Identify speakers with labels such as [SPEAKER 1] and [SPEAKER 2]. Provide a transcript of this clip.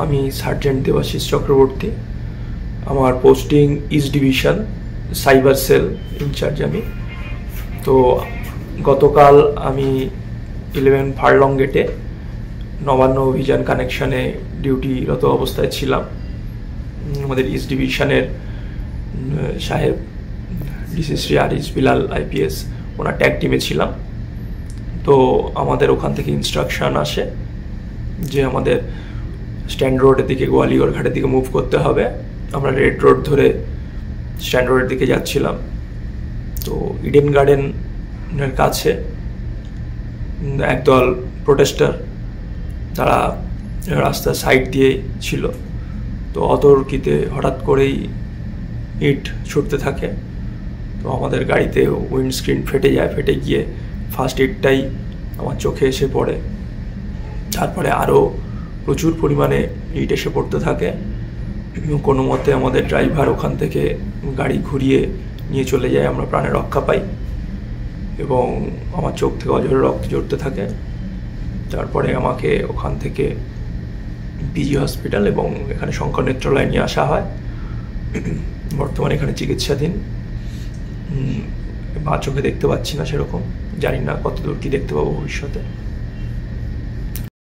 [SPEAKER 1] আমি সার্জেন্ট দেবাশিস চক্রবর্তী। আমার posting east division cyber cell incharge আমি। তো গতকাল আমি 11 ফার্লং গেটে নবান্ন অভিযান কানেকশনে ডিউটিরত অবস্থায় ছিলাম। আমাদের ইস্ট ডিভিশনের সাহেব ডিসি শ্রী আরিজ বিলাল আইপিএস ওনার ট্যাগ টিমে ছিলাম। তো আমাদের ওখান থেকে ইনস্ট্রাকশন আসে যে আমাদের স্ট্যান্ড রোডের দিকে, গোয়ালিয়র ঘাটের দিকে মুভ করতে হবে। আমরা রেড রোড ধরে স্ট্যান্ড রোডের দিকে যাচ্ছিলাম। তো ইডেন গার্ডেনের কাছে একদল প্রোটেস্টার তারা রাস্তার সাইড দিয়ে ছিল। তো অতর্কিতে হঠাৎ করেই ইট ছুটতে থাকে। তো আমাদের গাড়িতে উইন্ডস্ক্রিন ফেটে যায়। ফেটে গিয়ে ফার্স্ট ইটটাই আমার চোখে এসে পড়ে। তারপরে আরও প্রচুর পরিমাণে ইট এসে পড়তে থাকে। কোনো মতে আমাদের ড্রাইভার ওখান থেকে গাড়ি ঘুরিয়ে নিয়ে চলে যায়। আমরা প্রাণে রক্ষা পাই এবং আমার চোখ থেকে অঝরে রক্ত ঝরতে থাকে। তারপরে আমাকে ওখান থেকে পিজি হসপিটাল এবং এখানে শঙ্কর নেত্রালয়ে নিয়ে আসা হয়। বর্তমানে এখানে চিকিৎসাধীন। বা চোখে দেখতে পাচ্ছি না সেরকম, জানি না কতদূর কি দেখতে পাবো ভবিষ্যতে।